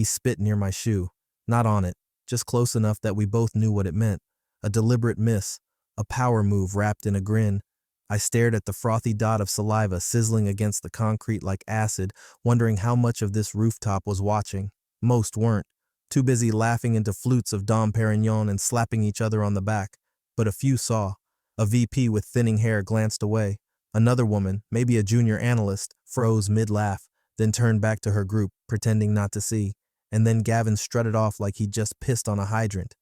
He spit near my shoe. Not on it, just close enough that we both knew what it meant. A deliberate miss, a power move wrapped in a grin. I stared at the frothy dot of saliva sizzling against the concrete like acid, wondering how much of this rooftop was watching. Most weren't, too busy laughing into flutes of Dom Perignon and slapping each other on the back. But a few saw. A VP with thinning hair glanced away. Another woman, maybe a junior analyst, froze mid-laugh, then turned back to her group, pretending not to see. And then Gavin strutted off like he'd just pissed on a hydrant.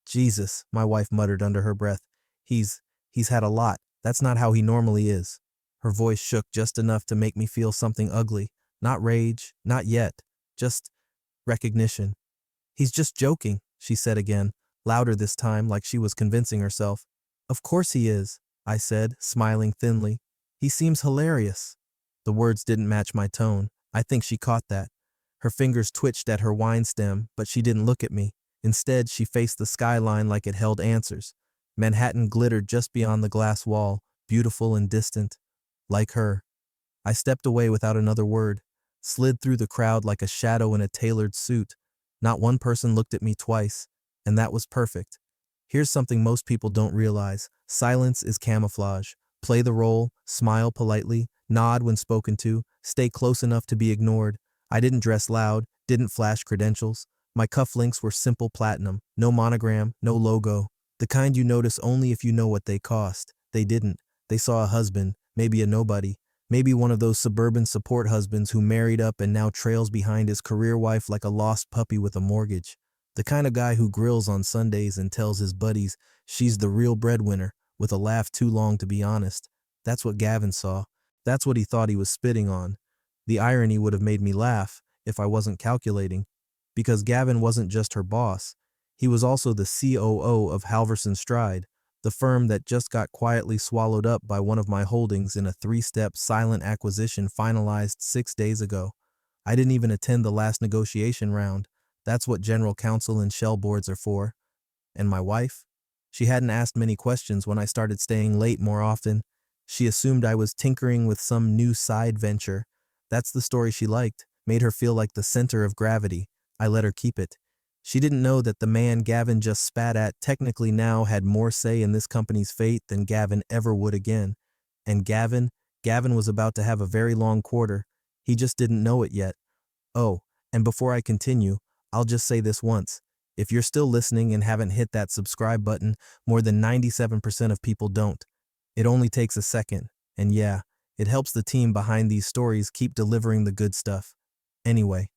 Jesus, my wife muttered under her breath. He's had a lot. That's not how he normally is. Her voice shook just enough to make me feel something ugly. Not rage, not yet. Just recognition. He's just joking, she said again, louder this time like she was convincing herself. Of course he is, I said, smiling thinly. He seems hilarious. The words didn't match my tone. I think she caught that. Her fingers twitched at her wine stem, but she didn't look at me. Instead, she faced the skyline like it held answers. Manhattan glittered just beyond the glass wall, beautiful and distant. Like her. I stepped away without another word, slid through the crowd like a shadow in a tailored suit. Not one person looked at me twice, and that was perfect. Here's something most people don't realize. Silence is camouflage. Play the role, smile politely, nod when spoken to, stay close enough to be ignored. I didn't dress loud, didn't flash credentials. My cufflinks were simple platinum, no monogram, no logo. The kind you notice only if you know what they cost. They didn't. They saw a husband, maybe a nobody, maybe one of those suburban support husbands who married up and now trails behind his career wife like a lost puppy with a mortgage. The kind of guy who grills on Sundays and tells his buddies she's the real breadwinner, with a laugh too long to be honest. That's what Gavin saw. That's what he thought he was spitting on. The irony would have made me laugh if I wasn't calculating. Because Gavin wasn't just her boss. He was also the COO of Halverson Stride, the firm that just got quietly swallowed up by one of my holdings in a 3-step silent acquisition finalized 6 days ago. I didn't even attend the last negotiation round. That's what general counsel and shell boards are for. And my wife? She hadn't asked many questions when I started staying late more often. She assumed I was tinkering with some new side venture. That's the story she liked, made her feel like the center of gravity. I let her keep it. She didn't know that the man Gavin just spat at technically now had more say in this company's fate than Gavin ever would again. And Gavin was about to have a very long quarter. He just didn't know it yet. Oh, and before I continue, I'll just say this once. If you're still listening and haven't hit that subscribe button, more than 97% of people don't. It only takes a second. And yeah, it helps the team behind these stories keep delivering the good stuff. Anyway,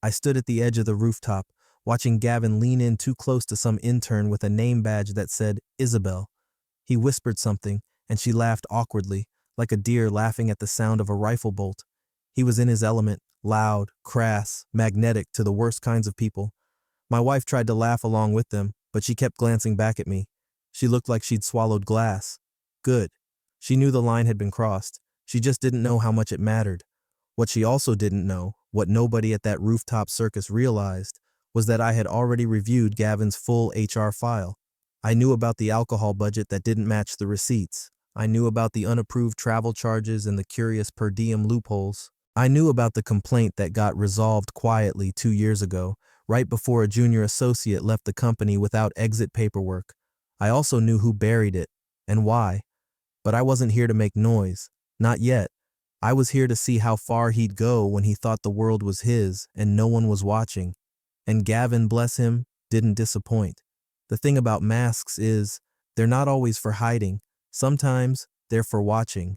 I stood at the edge of the rooftop, watching Gavin lean in too close to some intern with a name badge that said Isabel. He whispered something, and she laughed awkwardly, like a deer laughing at the sound of a rifle bolt. He was in his element, loud, crass, magnetic to the worst kinds of people. My wife tried to laugh along with them, but she kept glancing back at me. She looked like she'd swallowed glass. Good. She knew the line had been crossed. She just didn't know how much it mattered. What she also didn't know, what nobody at that rooftop circus realized, was that I had already reviewed Gavin's full HR file. I knew about the alcohol budget that didn't match the receipts. I knew about the unapproved travel charges and the curious per diem loopholes. I knew about the complaint that got resolved quietly 2 years ago, right before a junior associate left the company without exit paperwork. I also knew who buried it, and why. But I wasn't here to make noise. Not yet. I was here to see how far he'd go when he thought the world was his and no one was watching. And Gavin, bless him, didn't disappoint. The thing about masks is, they're not always for hiding. Sometimes, they're for watching.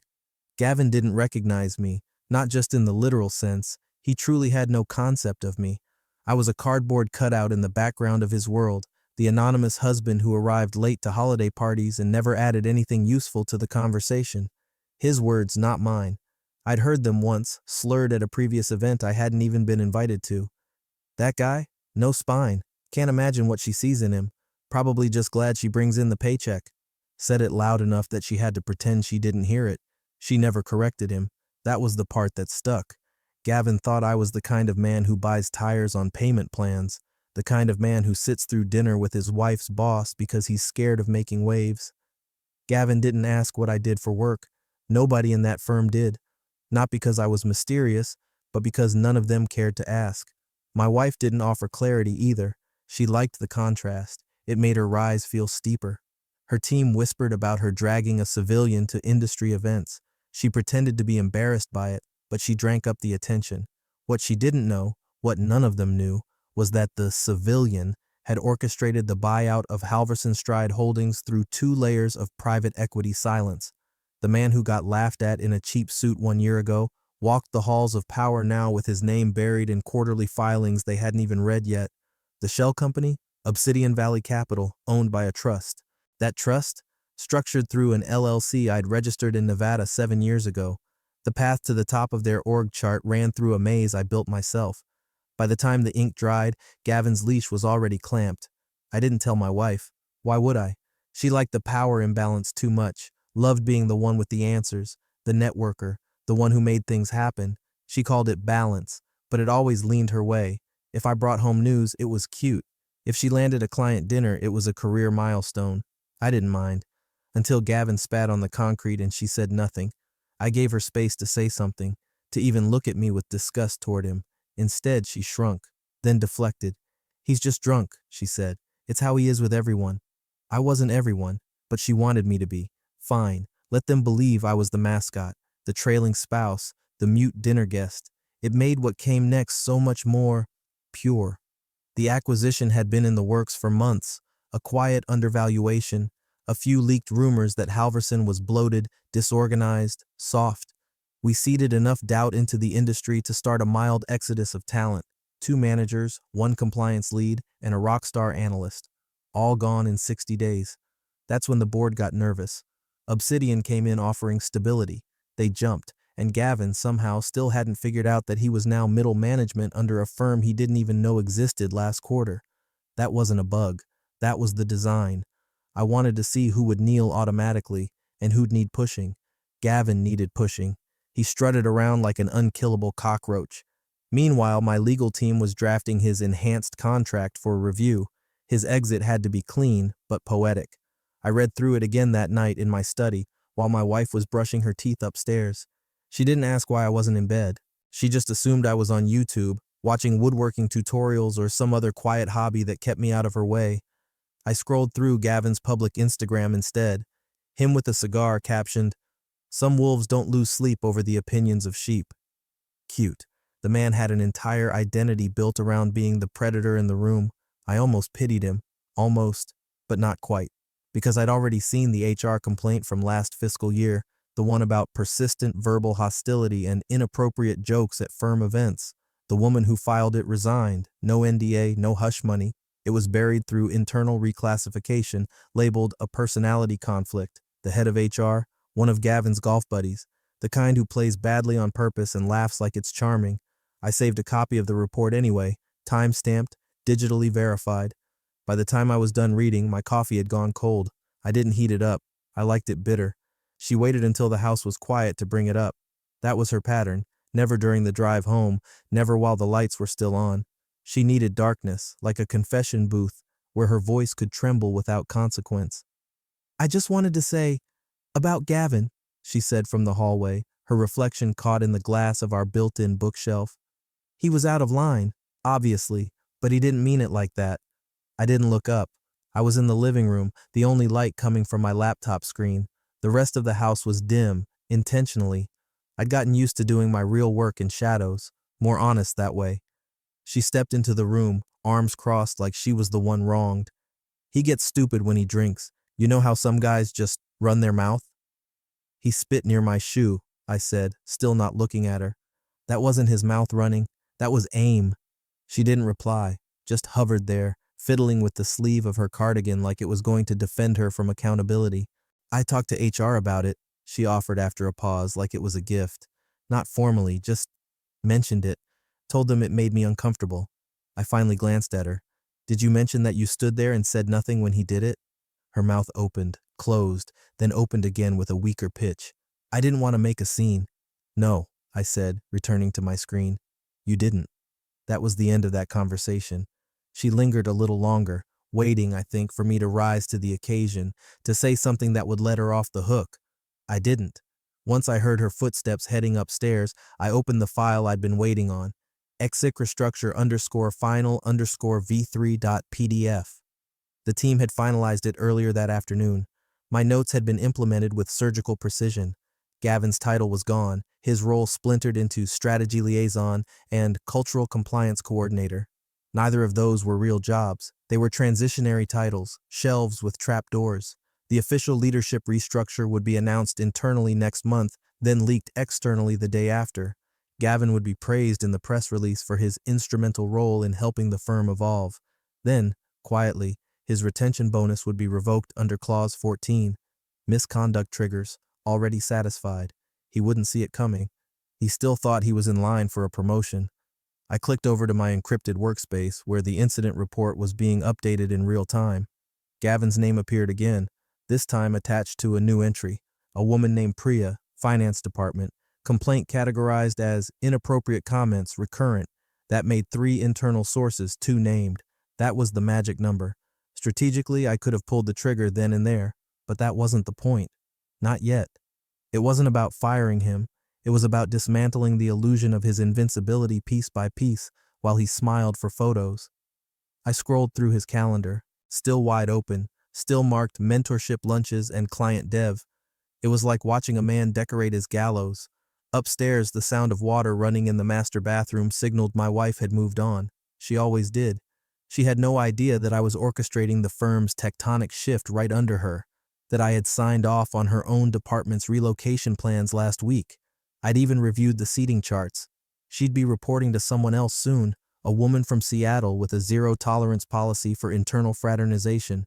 Gavin didn't recognize me, not just in the literal sense. He truly had no concept of me. I was a cardboard cutout in the background of his world, the anonymous husband who arrived late to holiday parties and never added anything useful to the conversation. His words, not mine. I'd heard them once, slurred at a previous event I hadn't even been invited to. That guy? No spine. Can't imagine what she sees in him. Probably just glad she brings in the paycheck. Said it loud enough that she had to pretend she didn't hear it. She never corrected him. That was the part that stuck. Gavin thought I was the kind of man who buys tires on payment plans, the kind of man who sits through dinner with his wife's boss because he's scared of making waves. Gavin didn't ask what I did for work. Nobody in that firm did. Not because I was mysterious, but because none of them cared to ask. My wife didn't offer clarity either. She liked the contrast. It made her rise feel steeper. Her team whispered about her dragging a civilian to industry events. She pretended to be embarrassed by it, but she drank up the attention. What she didn't know, what none of them knew, was that the civilian had orchestrated the buyout of Halverson Stride Holdings through 2 layers of private equity silence. The man who got laughed at in a cheap suit 1 year ago walked the halls of power now with his name buried in quarterly filings they hadn't even read yet. The shell company, Obsidian Valley Capital, owned by a trust. That trust, structured through an LLC I'd registered in Nevada 7 years ago. The path to the top of their org chart ran through a maze I built myself. By the time the ink dried, Gavin's leash was already clamped. I didn't tell my wife. Why would I? She liked the power imbalance too much, loved being the one with the answers, the networker, the one who made things happen. She called it balance, but it always leaned her way. If I brought home news, it was cute. If she landed a client dinner, it was a career milestone. I didn't mind. Until Gavin spat on the concrete and she said nothing. I gave her space to say something, to even look at me with disgust toward him. Instead, she shrunk, then deflected. He's just drunk, she said. It's how he is with everyone. I wasn't everyone, but she wanted me to be. Fine, let them believe I was the mascot, the trailing spouse, the mute dinner guest. It made what came next so much more pure. The acquisition had been in the works for months, a quiet undervaluation, a few leaked rumors that Halverson was bloated, disorganized, soft. We seeded enough doubt into the industry to start a mild exodus of talent. 2 managers, 1 compliance lead, and a rock star analyst. All gone in 60 days. That's when the board got nervous. Obsidian came in offering stability. They jumped, and Gavin somehow still hadn't figured out that he was now middle management under a firm he didn't even know existed last quarter. That wasn't a bug. That was the design. I wanted to see who would kneel automatically and who'd need pushing. Gavin needed pushing. He strutted around like an unkillable cockroach. Meanwhile, my legal team was drafting his enhanced contract for review. His exit had to be clean, but poetic. I read through it again that night in my study while my wife was brushing her teeth upstairs. She didn't ask why I wasn't in bed. She just assumed I was on YouTube, watching woodworking tutorials or some other quiet hobby that kept me out of her way. I scrolled through Gavin's public Instagram instead. Him with a cigar captioned, "Some wolves don't lose sleep over the opinions of sheep." Cute. The man had an entire identity built around being the predator in the room. I almost pitied him. Almost, but not quite. Because I'd already seen the HR complaint from last fiscal year, the one about persistent verbal hostility and inappropriate jokes at firm events. The woman who filed it resigned. No NDA, no hush money. It was buried through internal reclassification, labeled a personality conflict. The head of HR, one of Gavin's golf buddies, the kind who plays badly on purpose and laughs like it's charming. I saved a copy of the report anyway, time-stamped, digitally verified. By the time I was done reading, my coffee had gone cold. I didn't heat it up. I liked it bitter. She waited until the house was quiet to bring it up. That was her pattern. Never during the drive home, never while the lights were still on. She needed darkness, like a confession booth, where her voice could tremble without consequence. "I just wanted to say, about Gavin," she said from the hallway, her reflection caught in the glass of our built-in bookshelf. "He was out of line, obviously, but he didn't mean it like that." I didn't look up. I was in the living room, the only light coming from my laptop screen. The rest of the house was dim, intentionally. I'd gotten used to doing my real work in shadows, more honest that way. She stepped into the room, arms crossed like she was the one wronged. "He gets stupid when he drinks. You know how some guys just run their mouth?" "He spit near my shoe," I said, still not looking at her. "That wasn't his mouth running. That was aim." She didn't reply, just hovered there, fiddling with the sleeve of her cardigan like it was going to defend her from accountability. "I talked to HR about it," she offered after a pause, like it was a gift. "Not formally, just mentioned it. Told them it made me uncomfortable." I finally glanced at her. "Did you mention that you stood there and said nothing when he did it?" Her mouth opened, closed, then opened again with a weaker pitch. "I didn't want to make a scene." "No," I said, returning to my screen. "You didn't." That was the end of that conversation. She lingered a little longer, waiting, I think, for me to rise to the occasion, to say something that would let her off the hook. I didn't. Once I heard her footsteps heading upstairs, I opened the file I'd been waiting on. execrastructure underscore final underscore v3.pdf. The team had finalized it earlier that afternoon. My notes had been implemented with surgical precision. Gavin's title was gone, his role splintered into strategy liaison and cultural compliance coordinator. Neither of those were real jobs. They were transitionary titles, shelves with trapdoors. The official leadership restructure would be announced internally next month, then leaked externally the day after. Gavin would be praised in the press release for his instrumental role in helping the firm evolve. Then, quietly, his retention bonus would be revoked under Clause 14. Misconduct triggers, already satisfied. He wouldn't see it coming. He still thought he was in line for a promotion. I clicked over to my encrypted workspace where the incident report was being updated in real time. Gavin's name appeared again, this time attached to a new entry. A woman named Priya, Finance Department. Complaint categorized as inappropriate comments, recurrent. That made 3 internal sources, 2 named. That was the magic number. Strategically, I could have pulled the trigger then and there, but that wasn't the point. Not yet. It wasn't about firing him. It was about dismantling the illusion of his invincibility piece by piece while he smiled for photos. I scrolled through his calendar, still wide open, still marked mentorship lunches and client dev. It was like watching a man decorate his gallows. Upstairs, the sound of water running in the master bathroom signaled my wife had moved on. She always did. She had no idea that I was orchestrating the firm's tectonic shift right under her, that I had signed off on her own department's relocation plans last week. I'd even reviewed the seating charts. She'd be reporting to someone else soon, a woman from Seattle with a zero-tolerance policy for internal fraternization.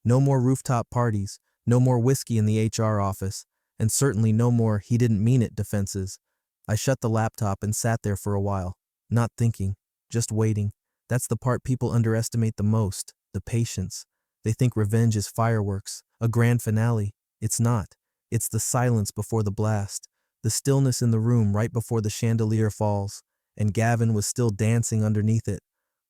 No more rooftop parties, no more whiskey in the HR office, and certainly no more "he didn't mean it" defenses. I shut the laptop and sat there for a while, not thinking, just waiting. That's the part people underestimate the most, the patience. They think revenge is fireworks, a grand finale. It's not. It's the silence before the blast, the stillness in the room right before the chandelier falls, and Gavin was still dancing underneath it.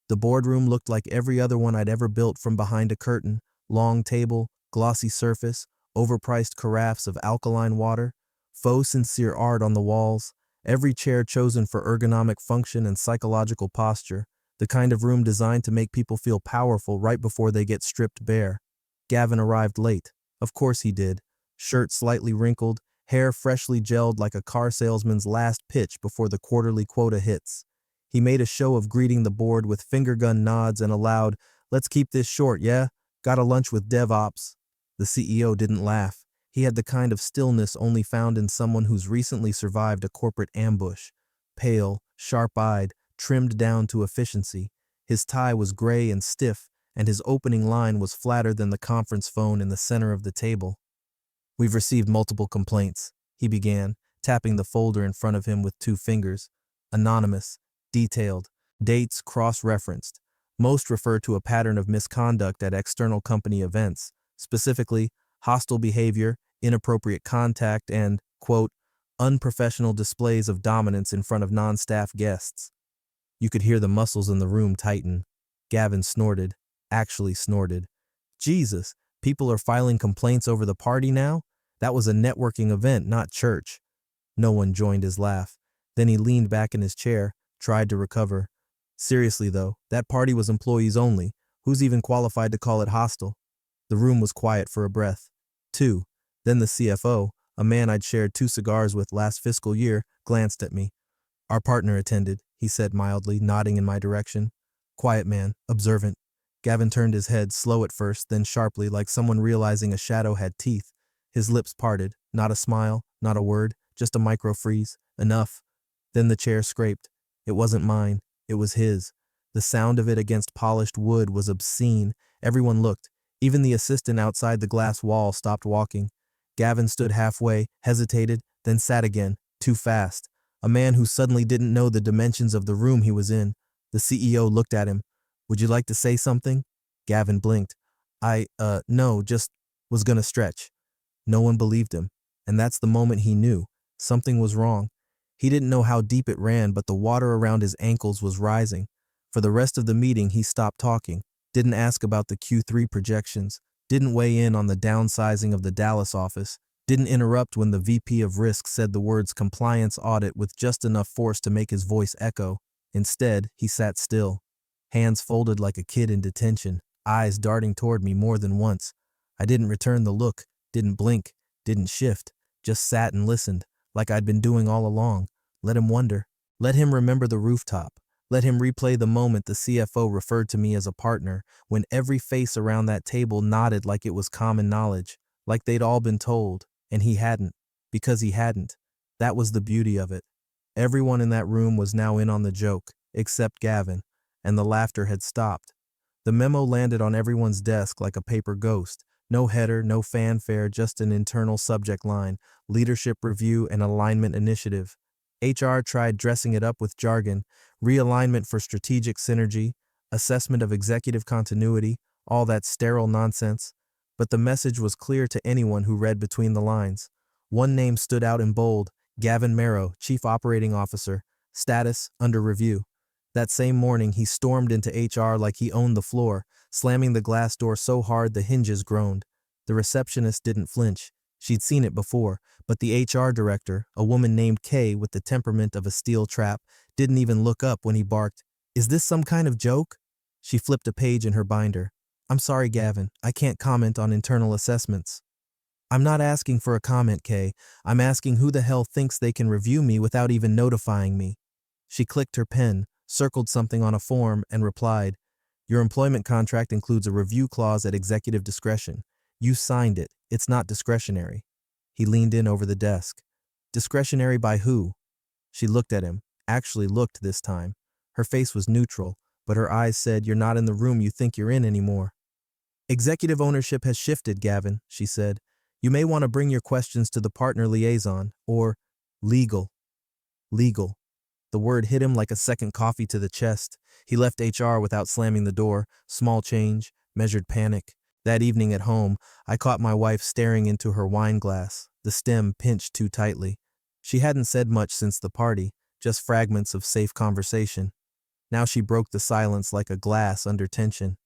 The boardroom looked like every other one I'd ever built from behind a curtain, long table, glossy surface, overpriced carafes of alkaline water, faux sincere art on the walls, every chair chosen for ergonomic function and psychological posture, the kind of room designed to make people feel powerful right before they get stripped bare. Gavin arrived late. Of course he did. Shirt slightly wrinkled, hair freshly gelled like a car salesman's last pitch before the quarterly quota hits. He made a show of greeting the board with finger-gun nods and a loud, "Let's keep this short, yeah? Got a lunch with DevOps." The CEO didn't laugh. He had the kind of stillness only found in someone who's recently survived a corporate ambush. Pale, sharp-eyed, trimmed down to efficiency. His tie was gray and stiff, and his opening line was flatter than the conference phone in the center of the table. "We've received multiple complaints," he began, tapping the folder in front of him with 2 fingers. Anonymous, detailed, dates cross-referenced. Most refer to a pattern of misconduct at external company events, specifically hostile behavior, inappropriate contact, and, quote, unprofessional displays of dominance in front of non-staff guests. You could hear the muscles in the room tighten. Gavin snorted, actually snorted. Jesus, people are filing complaints over the party now? That was a networking event, not church. No one joined his laugh. Then he leaned back in his chair, tried to recover. Seriously though, that party was employees only. Who's even qualified to call it hostile? The room was quiet for a breath. 2. Then the CFO, a man I'd shared 2 cigars with last fiscal year, glanced at me. "Our partner attended," he said mildly, nodding in my direction. Quiet man, observant. Gavin turned his head, slow at first, then sharply, like someone realizing a shadow had teeth. His lips parted. Not a smile, not a word, just a micro-freeze. Enough. Then the chair scraped. It wasn't mine. It was his. The sound of it against polished wood was obscene. Everyone looked. Even the assistant outside the glass wall stopped walking. Gavin stood halfway, hesitated, then sat again, too fast. A man who suddenly didn't know the dimensions of the room he was in. The CEO looked at him. "Would you like to say something?" Gavin blinked. No, just was gonna stretch." No one believed him, and that's the moment he knew. Something was wrong. He didn't know how deep it ran, but the water around his ankles was rising. For the rest of the meeting, he stopped talking, didn't ask about the Q3 projections, didn't weigh in on the downsizing of the Dallas office, didn't interrupt when the VP of Risk said the words compliance audit with just enough force to make his voice echo. Instead, he sat still, hands folded like a kid in detention, eyes darting toward me more than once. I didn't return the look, didn't blink, didn't shift, just sat and listened, like I'd been doing all along. Let him wonder. Let him remember the rooftop. Let him replay the moment the CFO referred to me as a partner, when every face around that table nodded like it was common knowledge, like they'd all been told, and he hadn't, because he hadn't. That was the beauty of it. Everyone in that room was now in on the joke, except Gavin, and the laughter had stopped. The memo landed on everyone's desk like a paper ghost. No header, no fanfare, just an internal subject line, leadership review and alignment initiative. HR tried dressing it up with jargon, realignment for strategic synergy, assessment of executive continuity, all that sterile nonsense. But the message was clear to anyone who read between the lines. One name stood out in bold: Gavin Merrow, Chief Operating Officer, status under review. That same morning, he stormed into HR like he owned the floor, slamming the glass door so hard the hinges groaned. The receptionist didn't flinch. She'd seen it before, but the HR director, a woman named Kay with the temperament of a steel trap, didn't even look up when he barked, "Is this some kind of joke?" She flipped a page in her binder. "I'm sorry, Gavin. I can't comment on internal assessments." "I'm not asking for a comment, Kay. I'm asking who the hell thinks they can review me without even notifying me." She clicked her pen, circled something on a form, and replied, "Your employment contract includes a review clause at executive discretion. You signed it. It's not discretionary." He leaned in over the desk. "Discretionary by who?" She looked at him, actually looked this time. Her face was neutral, but her eyes said, "You're not in the room you think you're in anymore." "Executive ownership has shifted, Gavin," she said. "You may want to bring your questions to the partner liaison, or legal." Legal. The word hit him like a second coffee to the chest. He left HR without slamming the door. Small change, measured panic. That evening at home, I caught my wife staring into her wine glass, the stem pinched too tightly. She hadn't said much since the party, just fragments of safe conversation. Now she broke the silence like a glass under tension.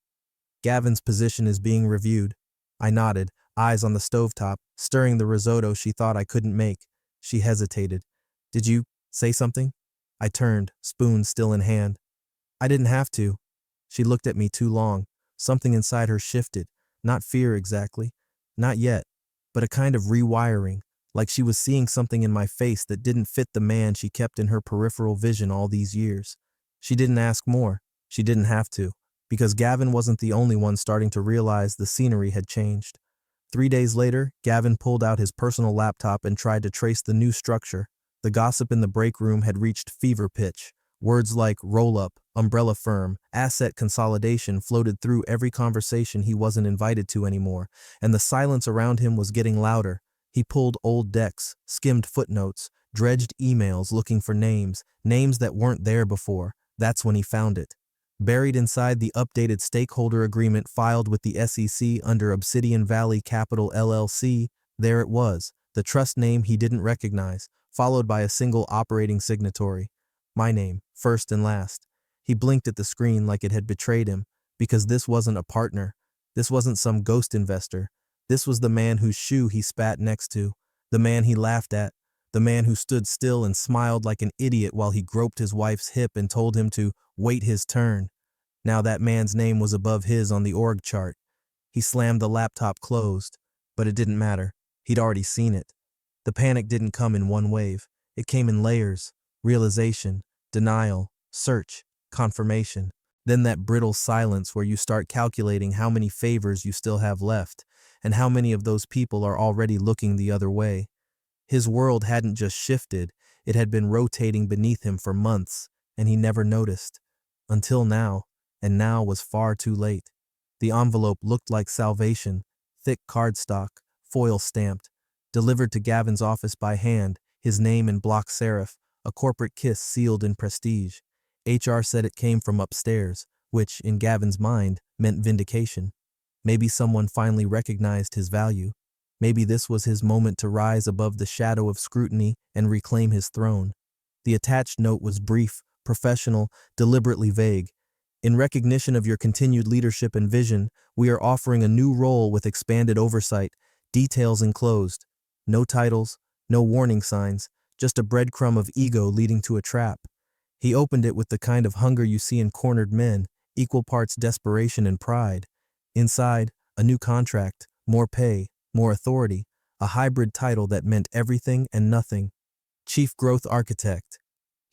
"Gavin's position is being reviewed." I nodded, eyes on the stovetop, stirring the risotto she thought I couldn't make. She hesitated. "Did you say something?" I turned, spoon still in hand. "I didn't have to." She looked at me too long. Something inside her shifted. Not fear exactly. Not yet. But a kind of rewiring, like she was seeing something in my face that didn't fit the man she kept in her peripheral vision all these years. She didn't ask more. She didn't have to, because Gavin wasn't the only one starting to realize the scenery had changed. 3 days later, Gavin pulled out his personal laptop and tried to trace the new structure. The gossip in the break room had reached fever pitch. Words like roll-up, umbrella firm, asset consolidation floated through every conversation he wasn't invited to anymore, and the silence around him was getting louder. He pulled old decks, skimmed footnotes, dredged emails looking for names that weren't there before. That's when he found it. Buried inside the updated stakeholder agreement filed with the SEC under Obsidian Valley Capital LLC, there it was, the trust name he didn't recognize, followed by a single operating signatory. My name, first and last. He blinked at the screen like it had betrayed him, because this wasn't a partner. This wasn't some ghost investor. This was the man whose shoe he spat next to, the man he laughed at, the man who stood still and smiled like an idiot while he groped his wife's hip and told him to wait his turn. Now that man's name was above his on the org chart. He slammed the laptop closed, but it didn't matter. He'd already seen it. The panic didn't come in one wave. It came in layers: realization, denial, search, confirmation. Then that brittle silence where you start calculating how many favors you still have left, and how many of those people are already looking the other way. His world hadn't just shifted, it had been rotating beneath him for months, and he never noticed. Until now, and now was far too late. The envelope looked like salvation, thick cardstock, foil stamped, delivered to Gavin's office by hand, his name in block serif, a corporate kiss sealed in prestige. HR said it came from upstairs, which, in Gavin's mind, meant vindication. Maybe someone finally recognized his value. Maybe this was his moment to rise above the shadow of scrutiny and reclaim his throne. The attached note was brief, professional, deliberately vague. "In recognition of your continued leadership and vision, we are offering a new role with expanded oversight, details enclosed." No titles, no warning signs, just a breadcrumb of ego leading to a trap. He opened it with the kind of hunger you see in cornered men, equal parts desperation and pride. Inside, a new contract, more pay, more authority, a hybrid title that meant everything and nothing. Chief Growth Architect.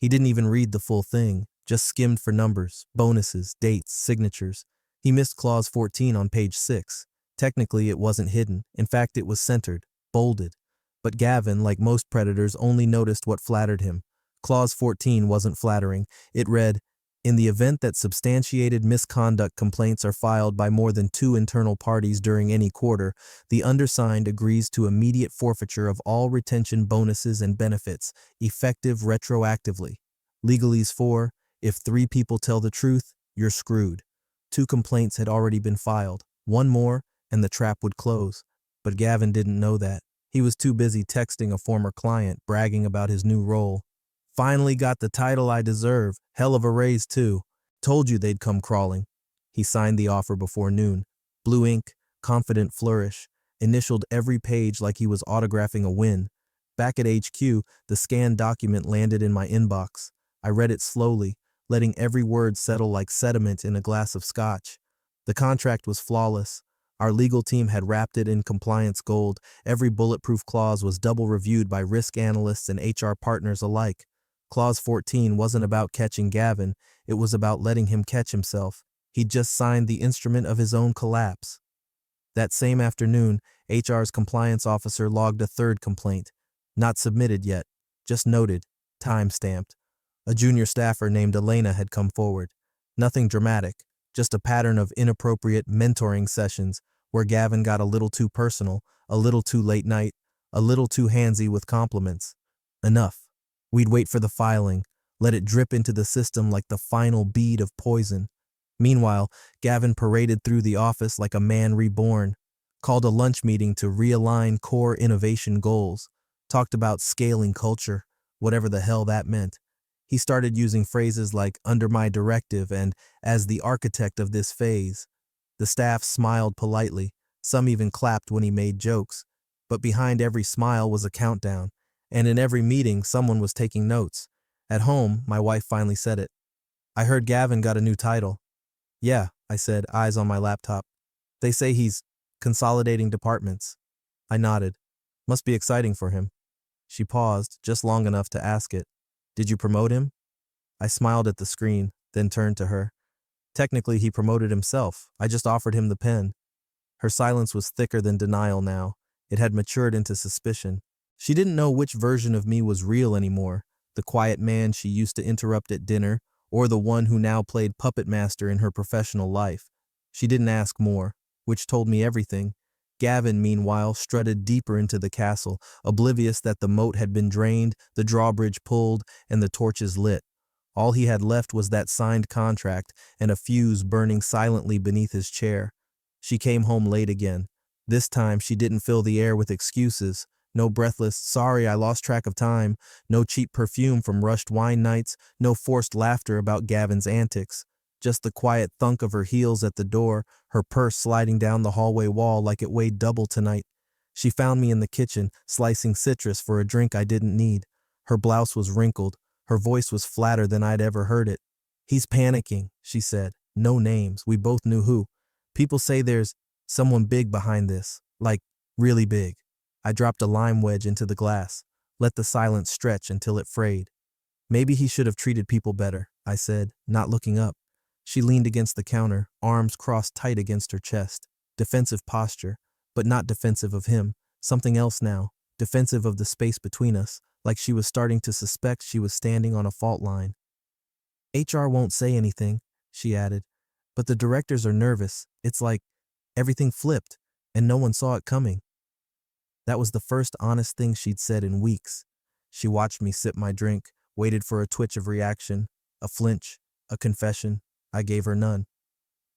He didn't even read the full thing, just skimmed for numbers, bonuses, dates, signatures. He missed Clause 14 on page 6. Technically, it wasn't hidden. In fact, it was centered, bolded. But Gavin, like most predators, only noticed what flattered him. Clause 14 wasn't flattering. It read, "In the event that substantiated misconduct complaints are filed by more than 2 internal parties during any quarter, the undersigned agrees to immediate forfeiture of all retention bonuses and benefits, effective retroactively. Legalese 4, if 3 people tell the truth, you're screwed." 2 complaints had already been filed. One more, and the trap would close. But Gavin didn't know that. He was too busy texting a former client, bragging about his new role. "Finally got the title I deserve. Hell of a raise, too. Told you they'd come crawling." He signed the offer before noon. Blue ink, confident flourish, initialed every page like he was autographing a win. Back at HQ, the scanned document landed in my inbox. I read it slowly, letting every word settle like sediment in a glass of scotch. The contract was flawless. Our legal team had wrapped it in compliance gold. Every bulletproof clause was double reviewed by risk analysts and HR partners alike. Clause 14 wasn't about catching Gavin, it was about letting him catch himself. He'd just signed the instrument of his own collapse. That same afternoon, HR's compliance officer logged a third complaint. Not submitted yet, just noted, time-stamped. A junior staffer named Elena had come forward. Nothing dramatic, just a pattern of inappropriate mentoring sessions where Gavin got a little too personal, a little too late night, a little too handsy with compliments. Enough. We'd wait for the filing, let it drip into the system like the final bead of poison. Meanwhile, Gavin paraded through the office like a man reborn, called a lunch meeting to realign core innovation goals, talked about scaling culture, whatever the hell that meant. He started using phrases like "under my directive" and "as the architect of this phase." The staff smiled politely, some even clapped when he made jokes. But behind every smile was a countdown, and in every meeting someone was taking notes. At home, my wife finally said it. "I heard Gavin got a new title." "Yeah," I said, eyes on my laptop. "They say he's consolidating departments." I nodded. "Must be exciting for him." She paused, just long enough to ask it. "Did you promote him?" I smiled at the screen, then turned to her. "Technically, he promoted himself. I just offered him the pen." Her silence was thicker than denial now. It had matured into suspicion. She didn't know which version of me was real anymore, the quiet man she used to interrupt at dinner, or the one who now played puppet master in her professional life. She didn't ask more, which told me everything. Gavin, meanwhile, strutted deeper into the castle, oblivious that the moat had been drained, the drawbridge pulled, and the torches lit. All he had left was that signed contract and a fuse burning silently beneath his chair. She came home late again. This time she didn't fill the air with excuses. No breathless, "Sorry, I lost track of time." No cheap perfume from rushed wine nights. No forced laughter about Gavin's antics. Just the quiet thunk of her heels at the door, her purse sliding down the hallway wall like it weighed double tonight. She found me in the kitchen, slicing citrus for a drink I didn't need. Her blouse was wrinkled. Her voice was flatter than I'd ever heard it. "He's panicking," she said. "No names. We both knew who. People say there's someone big behind this. Like, really big." I dropped a lime wedge into the glass, let the silence stretch until it frayed. "Maybe he should have treated people better," I said, not looking up. She leaned against the counter, arms crossed tight against her chest. Defensive posture, but not defensive of him. Something else now, defensive of the space between us, like she was starting to suspect she was standing on a fault line. "HR won't say anything," she added, "but the directors are nervous. It's like everything flipped, and no one saw it coming." That was the first honest thing she'd said in weeks. She watched me sip my drink, waited for a twitch of reaction, a flinch, a confession. I gave her none.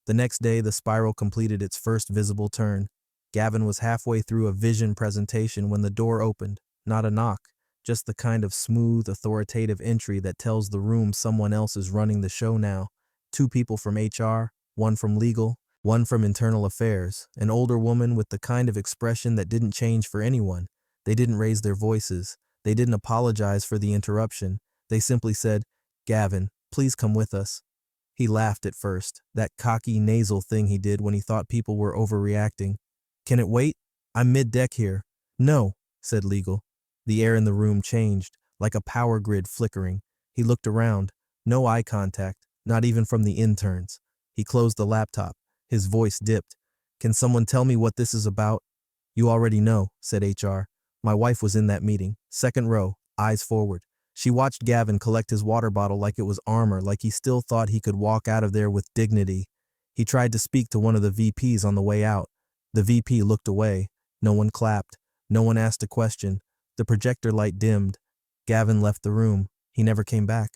The next day, the spiral completed its first visible turn. Gavin was halfway through a vision presentation when the door opened. Not a knock, just the kind of smooth, authoritative entry that tells the room someone else is running the show now. 2 people from HR, 1 from legal, 1 from internal affairs, an older woman with the kind of expression that didn't change for anyone. They didn't raise their voices. They didn't apologize for the interruption. They simply said, Gavin, please come with us. He laughed at first, that cocky nasal thing he did when he thought people were overreacting. Can it wait? I'm mid-deck here. No, said Legal. The air in the room changed, like a power grid flickering. He looked around. No eye contact, not even from the interns. He closed the laptop. His voice dipped. Can someone tell me what this is about? You already know, said HR. My wife was in that meeting. Second row, eyes forward. She watched Gavin collect his water bottle like it was armor, like he still thought he could walk out of there with dignity. He tried to speak to one of the VPs on the way out. The VP looked away. No one clapped. No one asked a question. The projector light dimmed. Gavin left the room. He never came back.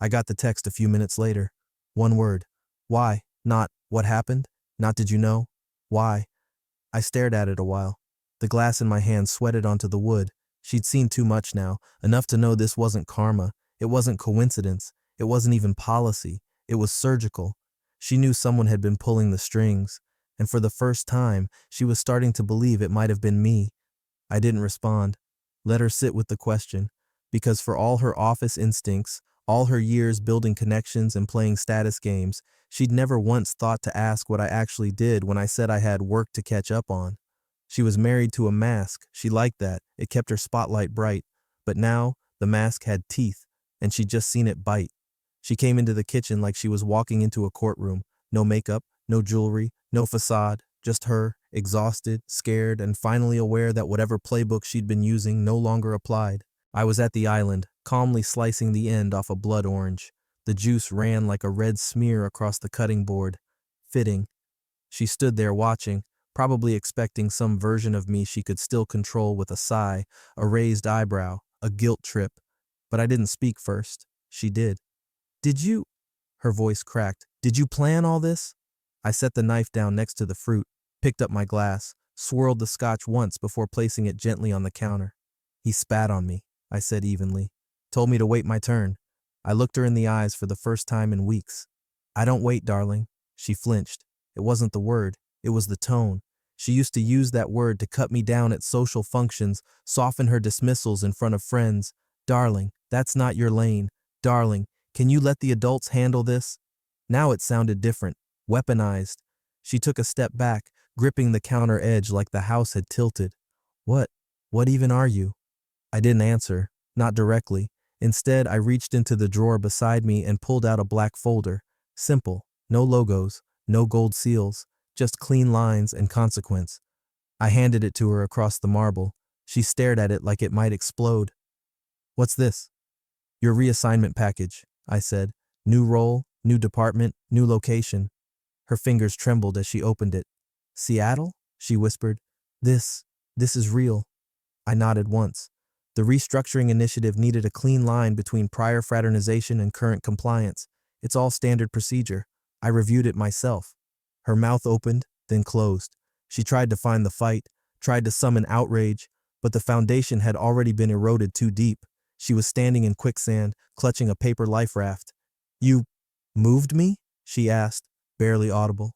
I got the text a few minutes later. One word. Why? Not, what happened? Not, did you know? Why? I stared at it a while. The glass in my hand sweated onto the wood. She'd seen too much now, enough to know this wasn't karma. It wasn't coincidence. It wasn't even policy. It was surgical. She knew someone had been pulling the strings, and for the first time, she was starting to believe it might have been me. I didn't respond. Let her sit with the question, because for all her office instincts, all her years building connections and playing status games, she'd never once thought to ask what I actually did when I said I had work to catch up on. She was married to a mask. She liked that. It kept her spotlight bright. But now, the mask had teeth, and she'd just seen it bite. She came into the kitchen like she was walking into a courtroom. No makeup, no jewelry, no facade, just her, exhausted, scared, and finally aware that whatever playbook she'd been using no longer applied. I was at the island, calmly slicing the end off a blood orange. The juice ran like a red smear across the cutting board. Fitting. She stood there watching, probably expecting some version of me she could still control with a sigh, a raised eyebrow, a guilt trip. But I didn't speak first. She did. Did you? Her voice cracked. Did you plan all this? I set the knife down next to the fruit, picked up my glass, swirled the scotch once before placing it gently on the counter. He spat on me, I said evenly. Told me to wait my turn. I looked her in the eyes for the first time in weeks. I don't wait, darling. She flinched. It wasn't the word. It was the tone. She used to use that word to cut me down at social functions, soften her dismissals in front of friends. Darling, that's not your lane. Darling, can you let the adults handle this? Now it sounded different, weaponized. She took a step back, gripping the counter edge like the house had tilted. What even are you? I didn't answer, not directly. Instead, I reached into the drawer beside me and pulled out a black folder. Simple, no logos, no gold seals, just clean lines and consequence. I handed it to her across the marble. She stared at it like it might explode. What's this? Your reassignment package, I said. New role, new department, new location. Her fingers trembled as she opened it. Seattle? She whispered. This is real. I nodded once. The restructuring initiative needed a clean line between prior fraternization and current compliance. It's all standard procedure. I reviewed it myself. Her mouth opened, then closed. She tried to find the fight, tried to summon outrage, but the foundation had already been eroded too deep. She was standing in quicksand, clutching a paper life raft. You moved me? She asked, barely audible.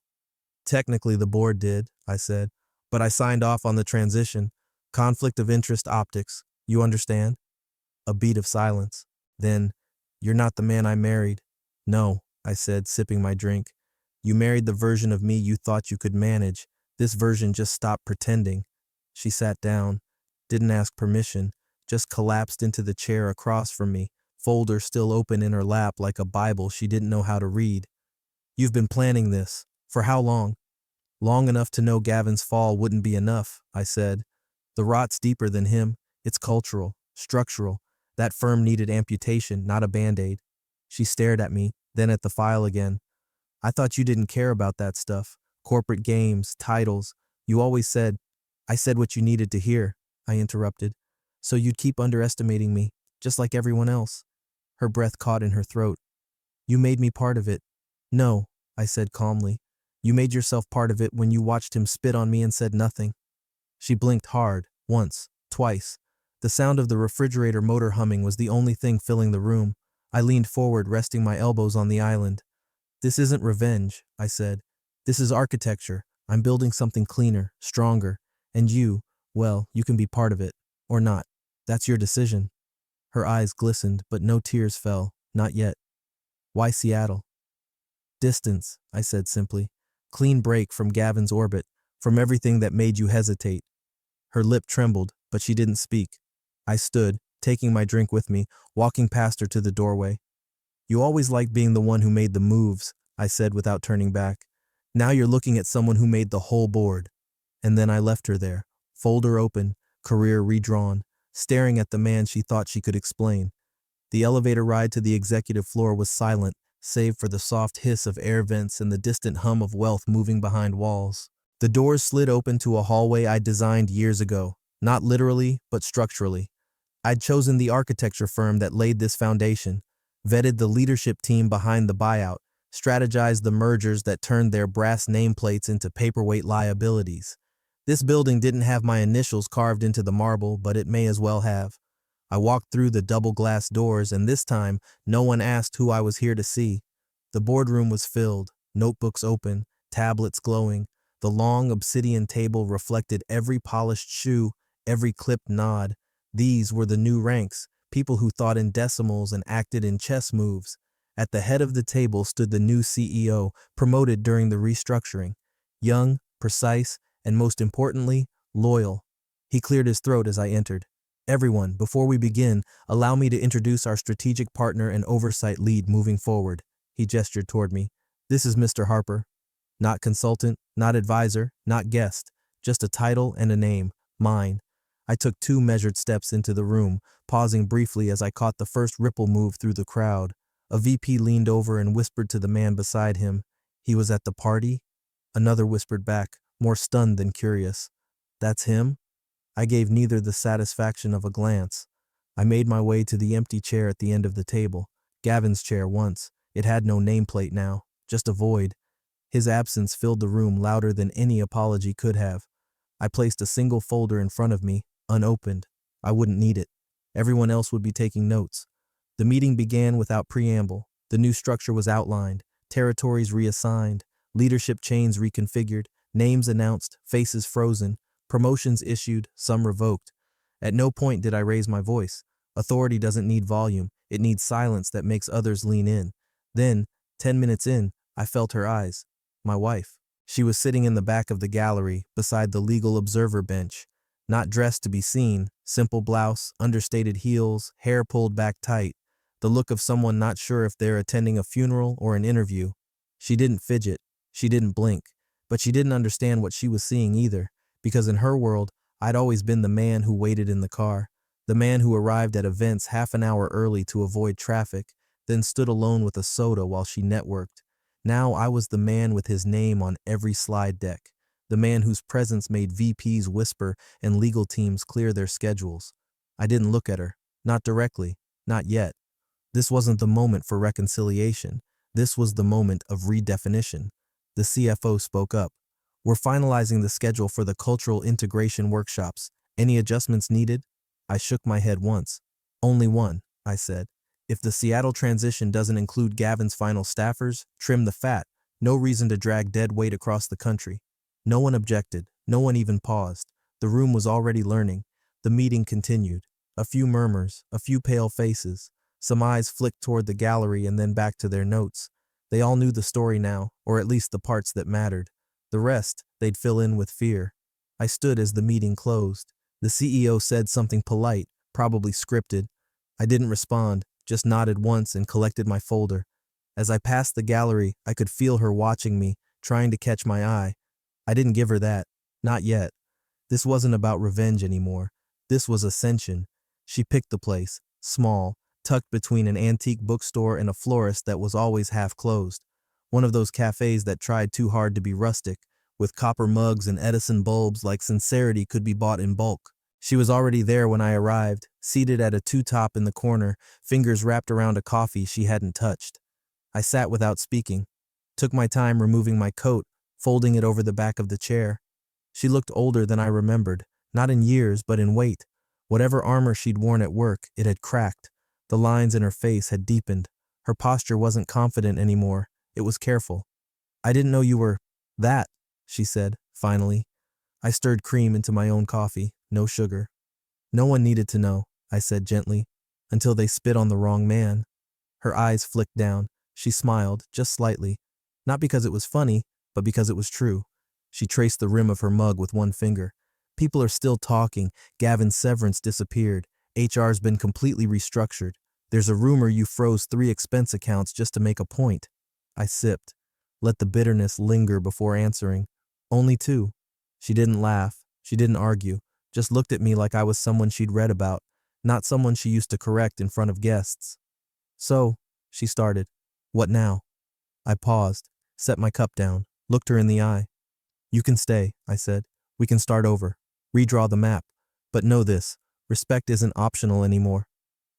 Technically, the board did, I said, but I signed off on the transition. Conflict of interest optics. You understand? A beat of silence. Then, you're not the man I married. No, I said, sipping my drink. You married the version of me you thought you could manage. This version just stopped pretending. She sat down, didn't ask permission, just collapsed into the chair across from me, folder still open in her lap like a Bible she didn't know how to read. You've been planning this. For how long? Long enough to know Gavin's fall wouldn't be enough, I said. The rot's deeper than him. It's cultural, structural. That firm needed amputation, not a Band-Aid. She stared at me, then at the file again. I thought you didn't care about that stuff. Corporate games, titles. You always said, I said what you needed to hear, I interrupted. So you'd keep underestimating me, just like everyone else. Her breath caught in her throat. You made me part of it. No, I said calmly. You made yourself part of it when you watched him spit on me and said nothing. She blinked hard, once, twice. The sound of the refrigerator motor humming was the only thing filling the room. I leaned forward, resting my elbows on the island. This isn't revenge, I said. This is architecture. I'm building something cleaner, stronger. And you, well, you can be part of it. Or not. That's your decision. Her eyes glistened, but no tears fell. Not yet. Why Seattle? Distance, I said simply. Clean break from Gavin's orbit, from everything that made you hesitate. Her lip trembled, but she didn't speak. I stood, taking my drink with me, walking past her to the doorway. You always liked being the one who made the moves, I said without turning back. Now you're looking at someone who made the whole board. And then I left her there, folder open, career redrawn, staring at the man she thought she could explain. The elevator ride to the executive floor was silent, save for the soft hiss of air vents and the distant hum of wealth moving behind walls. The doors slid open to a hallway I'd designed years ago, not literally, but structurally. I'd chosen the architecture firm that laid this foundation, vetted the leadership team behind the buyout, strategized the mergers that turned their brass nameplates into paperweight liabilities. This building didn't have my initials carved into the marble, but it may as well have. I walked through the double glass doors, and this time, no one asked who I was here to see. The boardroom was filled, notebooks open, tablets glowing. The long obsidian table reflected every polished shoe, every clipped nod. These were the new ranks, people who thought in decimals and acted in chess moves. At the head of the table stood the new CEO, promoted during the restructuring. Young, precise, and most importantly, loyal. He cleared his throat as I entered. Everyone, before we begin, allow me to introduce our strategic partner and oversight lead moving forward. He gestured toward me. This is Mr. Harper. Not consultant, not advisor, not guest, just a title and a name, mine. I took 2 measured steps into the room, pausing briefly as I caught the first ripple move through the crowd. A VP leaned over and whispered to the man beside him. He was at the party? Another whispered back, more stunned than curious. That's him? I gave neither the satisfaction of a glance. I made my way to the empty chair at the end of the table. Gavin's chair once. It had no nameplate now, just a void. His absence filled the room louder than any apology could have. I placed a single folder in front of me, unopened. I wouldn't need it. Everyone else would be taking notes. The meeting began without preamble. The new structure was outlined, territories reassigned, leadership chains reconfigured, names announced, faces frozen, promotions issued, some revoked. At no point did I raise my voice. Authority doesn't need volume. It needs silence that makes others lean in. Then, 10 minutes in, I felt her eyes. My wife. She was sitting in the back of the gallery, beside the legal observer bench. Not dressed to be seen, simple blouse, understated heels, hair pulled back tight. The look of someone not sure if they're attending a funeral or an interview. She didn't fidget. She didn't blink. But she didn't understand what she was seeing either. Because in her world, I'd always been the man who waited in the car, the man who arrived at events half an hour early to avoid traffic, then stood alone with a soda while she networked. Now I was the man with his name on every slide deck, the man whose presence made VPs whisper and legal teams clear their schedules. I didn't look at her, not directly, not yet. This wasn't the moment for reconciliation. This was the moment of redefinition. The CFO spoke up. We're finalizing the schedule for the cultural integration workshops. Any adjustments needed? I shook my head once. Only one, I said. If the Seattle transition doesn't include Gavin's final staffers, trim the fat. No reason to drag dead weight across the country. No one objected. No one even paused. The room was already learning. The meeting continued. A few murmurs, a few pale faces. Some eyes flicked toward the gallery and then back to their notes. They all knew the story now, or at least the parts that mattered. The rest, they'd fill in with fear. I stood as the meeting closed. The CEO said something polite, probably scripted. I didn't respond, just nodded once and collected my folder. As I passed the gallery, I could feel her watching me, trying to catch my eye. I didn't give her that. Not yet. This wasn't about revenge anymore. This was ascension. She picked the place, small, tucked between an antique bookstore and a florist that was always half closed. One of those cafes that tried too hard to be rustic, with copper mugs and Edison bulbs like sincerity could be bought in bulk. She was already there when I arrived, seated at a two-top in the corner, fingers wrapped around a coffee she hadn't touched. I sat without speaking, took my time removing my coat, folding it over the back of the chair. She looked older than I remembered, not in years but in weight. Whatever armor she'd worn at work, it had cracked. The lines in her face had deepened. Her posture wasn't confident anymore. It was careful. I didn't know you were that, she said, finally. I stirred cream into my own coffee, no sugar. No one needed to know, I said gently, until they spit on the wrong man. Her eyes flicked down. She smiled, just slightly. Not because it was funny, but because it was true. She traced the rim of her mug with one finger. People are still talking. Gavin's severance disappeared. HR's been completely restructured. There's a rumor you froze 3 expense accounts just to make a point. I sipped. Let the bitterness linger before answering. Only 2. She didn't laugh. She didn't argue. Just looked at me like I was someone she'd read about, not someone she used to correct in front of guests. So, she started. What now? I paused, set my cup down, looked her in the eye. You can stay, I said. We can start over. Redraw the map. But know this, respect isn't optional anymore.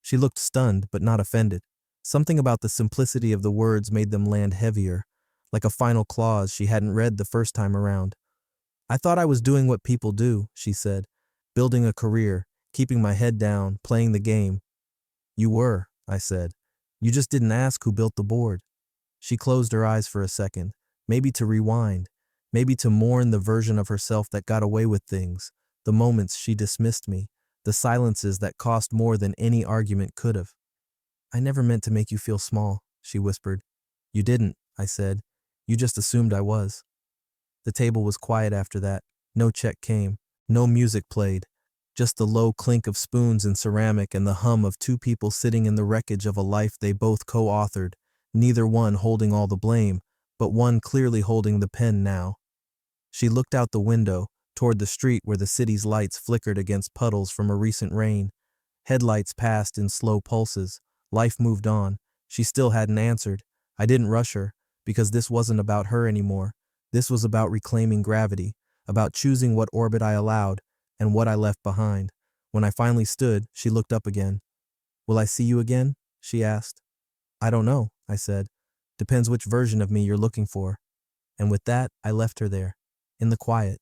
She looked stunned, but not offended. Something about the simplicity of the words made them land heavier, like a final clause she hadn't read the first time around. I thought I was doing what people do, she said, building a career, keeping my head down, playing the game. You were, I said. You just didn't ask who built the board. She closed her eyes for a second, maybe to rewind, maybe to mourn the version of herself that got away with things, the moments she dismissed me, the silences that cost more than any argument could have. I never meant to make you feel small, she whispered. You didn't, I said. You just assumed I was. The table was quiet after that. No check came. No music played. Just the low clink of spoons in ceramic and the hum of 2 people sitting in the wreckage of a life they both co-authored, neither one holding all the blame, but one clearly holding the pen now. She looked out the window, toward the street where the city's lights flickered against puddles from a recent rain. Headlights passed in slow pulses. Life moved on. She still hadn't answered. I didn't rush her, because this wasn't about her anymore. This was about reclaiming gravity, about choosing what orbit I allowed and what I left behind. When I finally stood, she looked up again. Will I see you again? She asked. I don't know, I said. Depends which version of me you're looking for. And with that, I left her there, in the quiet,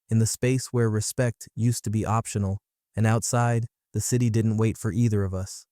in the space where respect used to be optional, and outside, the city didn't wait for either of us.